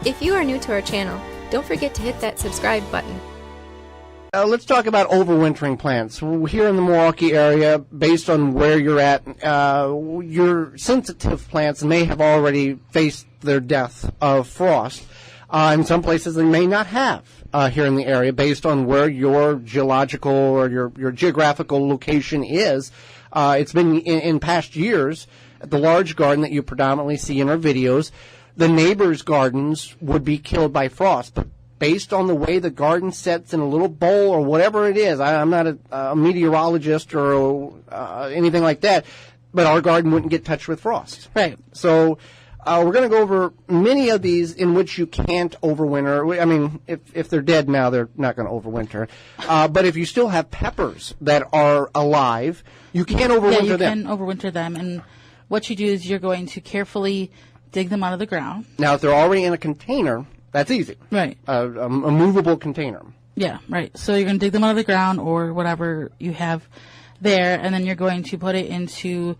If you are new to our channel, don't forget to hit that subscribe button. Let's talk about overwintering plants. Here in the Milwaukee area, based on where you're at, your sensitive plants may have already faced their death of frost. In some places, they may not have here in the area, based on where your geological or your geographical location is. It's been in past years, at the large garden that you predominantly see in our videos, the neighbors' gardens would be killed by frost. But based on the way the garden sets in a little bowl or whatever it is, I'm not a meteorologist or anything like that, but our garden wouldn't get touched with frost. Right. So we're going to go over many of these in which you can't overwinter. I mean, if they're dead now, they're not going to overwinter. But if you still have peppers that are alive, you can overwinter them. Yeah, you can overwinter them. And what you do is you're going to carefully dig them out of the ground. Now, if they're already in a container, that's easy. Right. A movable container. Yeah, right. So you're going to dig them out of the ground or whatever you have there, and then you're going to put it into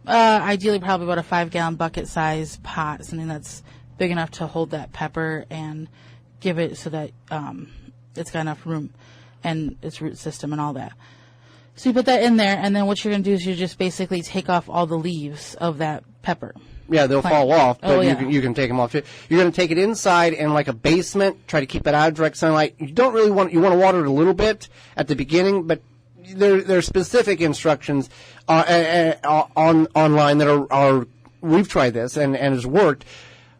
ideally probably about a 5-gallon bucket size pot, something that's big enough to hold that pepper and give it so that it's got enough room and its root system and all that. So you put that in there, and then what you're going to do is you just basically take off all the leaves of that pepper. Yeah, they'll fall off, but yeah. you can take them off. You're going to take it inside in like a basement, try to keep it out of direct sunlight. You don't really want to water it a little bit at the beginning, but there are specific instructions online that are we've tried this and has worked.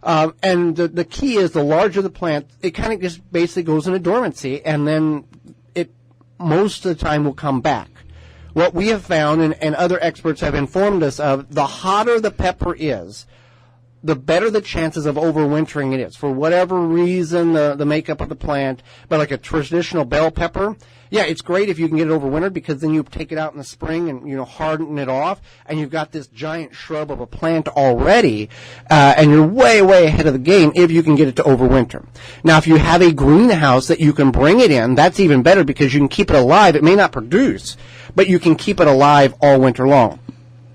And the key is the larger the plant, it kind of just basically goes into dormancy, and then it most of the time will come back. What we have found, and other experts have informed us of, the hotter the pepper is, the better the chances of overwintering it is. For whatever reason, the makeup of the plant, but like a traditional bell pepper, yeah, it's great if you can get it overwintered, because then you take it out in the spring and harden it off, and you've got this giant shrub of a plant already, and you're way, way ahead of the game if you can get it to overwinter. Now, if you have a greenhouse that you can bring it in, that's even better, because you can keep it alive. It may not produce, but you can keep it alive all winter long.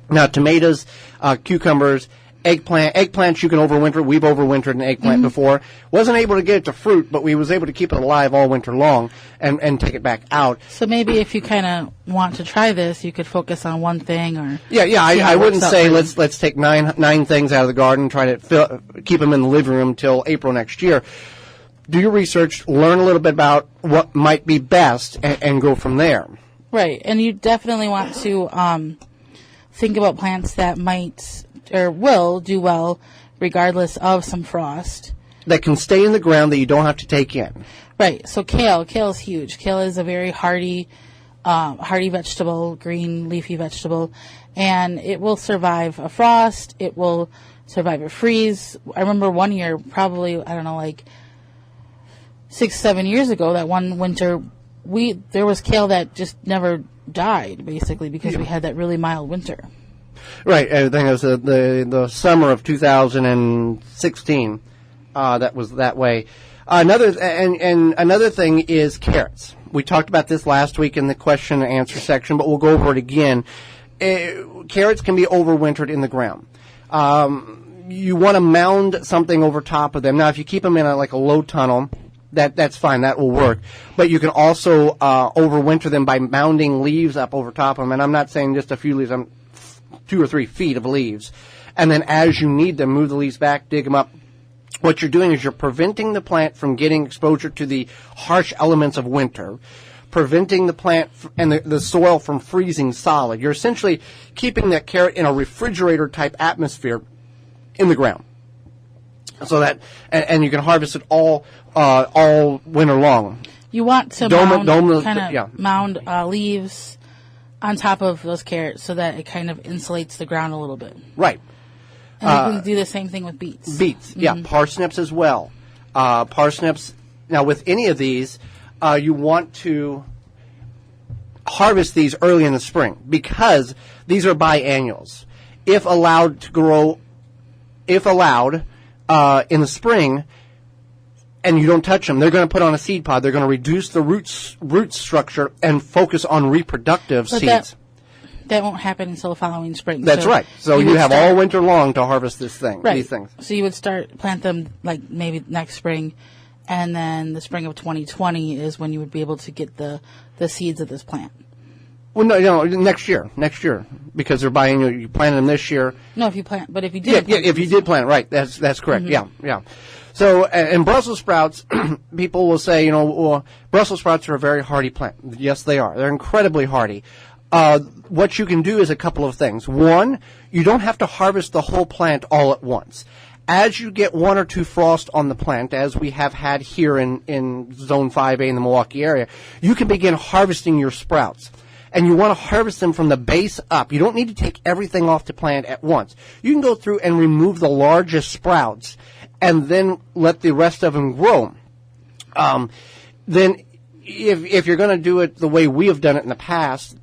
Now, tomatoes, cucumbers, eggplants you can overwinter. We've overwintered an eggplant before. Wasn't able to get it to fruit, but we was able to keep it alive all winter long and take it back out. So maybe if you kind of want to try this, you could focus on one thing, or I wouldn't say let's take nine things out of the garden, try to keep them in the living room till April next year. Do your research, learn a little bit about what might be best, and go from there. Right, and you definitely want to think about plants that might or will do well regardless of some frost. That can stay in the ground that you don't have to take in. Right, so kale is huge. Kale is a very hardy vegetable, green leafy vegetable, and it will survive a frost. It will survive a freeze. I remember one year, probably, I don't know, like 6-7 years ago, that one winter, there was kale that just never died, basically, because we had that really mild winter. Right, I think it was the summer of 2016 that was that way. Another thing is carrots. We talked about this last week in the question and answer section, but we'll go over it again. Carrots can be overwintered in the ground. You want to mound something over top of them. Now, if you keep them in like a low tunnel, that's fine. That will work. But you can also overwinter them by mounding leaves up over top of them. And I'm not saying just a few leaves. I'm 2 or 3 feet of leaves. And then as you need them, move the leaves back, dig them up. What you're doing is you're preventing the plant from getting exposure to the harsh elements of winter, preventing the plant and the soil from freezing solid. You're essentially keeping that carrot in a refrigerator-type atmosphere in the ground. So that, and you can harvest it all winter long. You want to mound leaves on top of those carrots so that it kind of insulates the ground a little bit. Right. And you can do the same thing with beets. Beets, yeah. Parsnips as well. Parsnips, now with any of these, you want to harvest these early in the spring because these are biennials. If allowed in the spring, and you don't touch them, they're going to put on a seed pod. They're going to reduce the root structure and focus on reproductive seeds. that won't happen until the following spring. That's right. So you would have start- all winter long to harvest these right. things. So you would plant them like maybe next spring, and then the spring of 2020 is when you would be able to get the seeds of this plant. Well, no, next year, because they're buying you planted them this year. No, if you did. If you did plant, right? That's correct. Mm-hmm. Yeah. So, and Brussels sprouts, people will say, well, Brussels sprouts are a very hardy plant. Yes, they are. They're incredibly hardy. What you can do is a couple of things. One, you don't have to harvest the whole plant all at once. As you get 1 or 2 frost on the plant, as we have had here in Zone 5A in the Milwaukee area, you can begin harvesting your sprouts. And you want to harvest them from the base up. You don't need to take everything off the plant at once. You can go through and remove the largest sprouts and then let the rest of them grow. Then if you're going to do it the way we have done it in the past,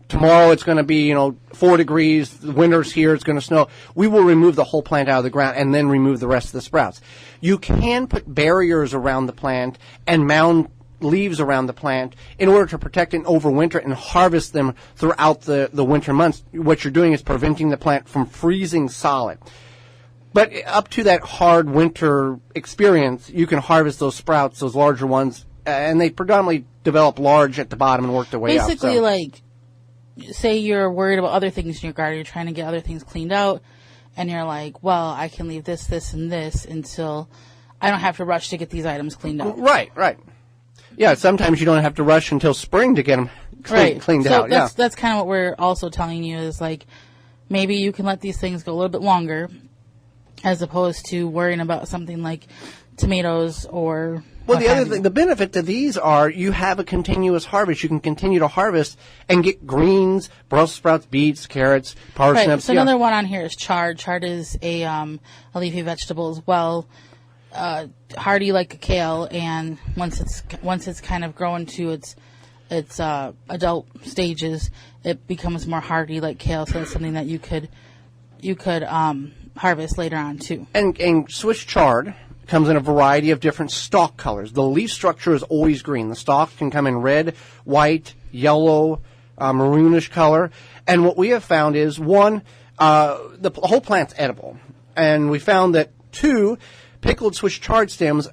tomorrow it's going to be, 4 degrees, the winter's here, it's going to snow. We will remove the whole plant out of the ground and then remove the rest of the sprouts. You can put barriers around the plant and mound leaves around the plant in order to protect it and overwinter and harvest them throughout the winter months. What you're doing is preventing the plant from freezing solid. But up to that hard winter experience, you can harvest those sprouts, those larger ones, and they predominantly develop large at the bottom and work their way up. Basically, like, say you're worried about other things in your garden, you're trying to get other things cleaned out, and you're like, well, I can leave this, this, and this until I don't have to rush to get these items cleaned out. Right. Yeah, sometimes you don't have to rush until spring to get them cleaned out. So that's kind of what we're also telling you is, like, maybe you can let these things go a little bit longer as opposed to worrying about something like tomatoes or... Well, the other thing, the benefit to these are you have a continuous harvest. You can continue to harvest and get greens, Brussels sprouts, beets, carrots, parsnips. Right. So another one on here is chard. Chard is a leafy vegetable as well. Hardy like a kale, and once it's kind of grown to its adult stages, it becomes more hardy like kale. So that's something that you could harvest later on too. And Swiss chard comes in a variety of different stalk colors. The leaf structure is always green. The stalk can come in red, white, yellow, maroonish color. And what we have found is, one, the whole plant's edible, and we found that, two, pickled Swiss chard stems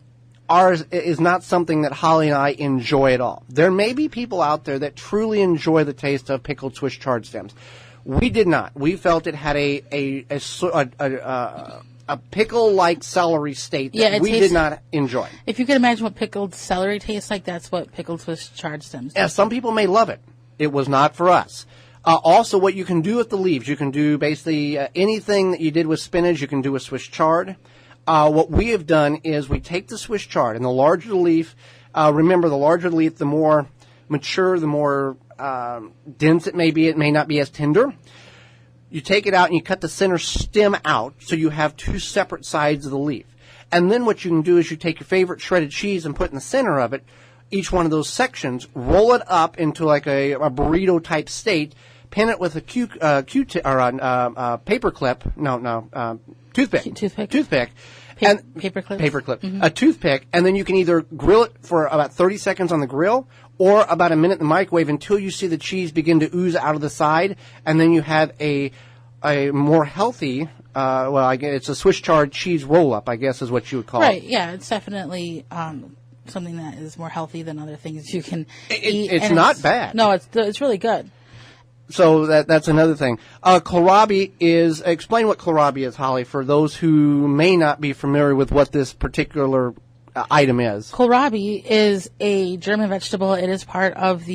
is not something that Holly and I enjoy at all. There may be people out there that truly enjoy the taste of pickled Swiss chard stems. We did not. We felt it had a pickle-like celery state that we did not enjoy. If you can imagine what pickled celery tastes like, that's what pickled Swiss chard stems do. Yeah, some people may love it. It was not for us. Also, what you can do with the leaves, you can do basically anything that you did with spinach, you can do with Swiss chard. What we have done is we take the Swiss chard, and the larger the leaf, remember, the larger the leaf, the more mature, the more dense it may be. It may not be as tender. You take it out and you cut the center stem out so you have 2 separate sides of the leaf. And then what you can do is you take your favorite shredded cheese and put in the center of it, each one of those sections, roll it up into like a burrito type state, pin it with a paper clip. Toothpick. Paperclip. Mm-hmm. A toothpick, and then you can either grill it for about 30 seconds on the grill or about a minute in the microwave until you see the cheese begin to ooze out of the side, and then you have a more healthy, I guess it's a Swiss chard cheese roll-up, I guess is what you would call it. Right, yeah, it's definitely something that is more healthy than other things you can eat. It's not bad. No, it's really good. So that's another thing. Kohlrabi is, explain what Kohlrabi is, Holly, for those who may not be familiar with what this particular item is. Kohlrabi is a German vegetable. It is part of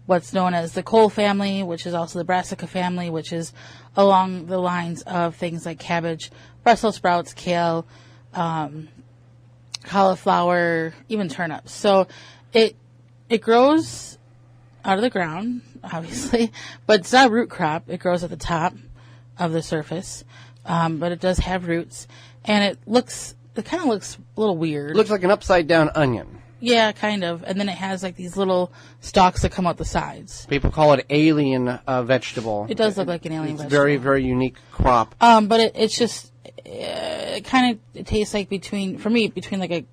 what's known as the Kohl family, which is also the brassica family, which is along the lines of things like cabbage, Brussels sprouts, kale, cauliflower, even turnips. So it grows out of the ground, obviously, but it's not a root crop. It grows at the top of the surface, but it does have roots, and it kind of looks a little weird. It looks like an upside down onion. Yeah, kind of. And then it has like these little stalks that come out the sides. People call it alien vegetable. It does look like an alien vegetable. Very, very unique crop. But it's just, it kind of tastes like between like a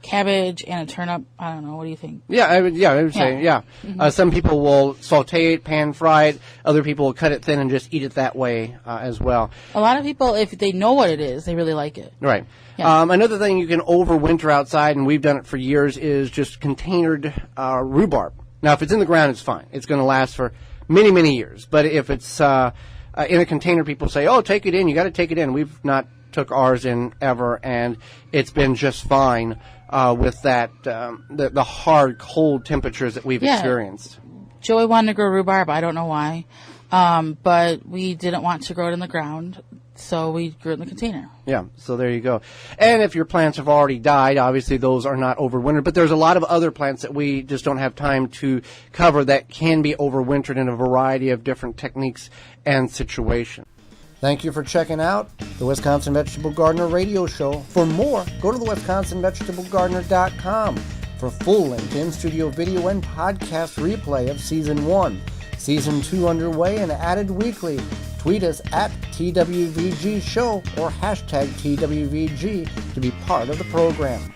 cabbage and a turnip. I don't know. What do you think? Yeah, I would say, yeah. Some people will saute it, pan fry it. Other people will cut it thin and just eat it that way as well. A lot of people, if they know what it is, they really like it. Right. Yeah. Another thing you can overwinter outside, and we've done it for years, is just containered rhubarb. Now, if it's in the ground, it's fine. It's going to last for many, many years. But if it's in a container, people say, oh, take it in. You got to take it in. We've not took ours in ever, and it's been just fine with that the hard, cold temperatures that we've experienced. Joey wanted to grow rhubarb. I don't know why. But we didn't want to grow it in the ground, so we grew it in the container. Yeah, so there you go. And if your plants have already died, obviously those are not overwintered. But there's a lot of other plants that we just don't have time to cover that can be overwintered in a variety of different techniques and situations. Thank you for checking out the Wisconsin Vegetable Gardener radio show. For more, go to the WisconsinVegetableGardener.com for full-length in-studio video and podcast replay of Season 1. Season 2 underway and added weekly. Tweet us at TWVG Show or hashtag TWVG to be part of the program.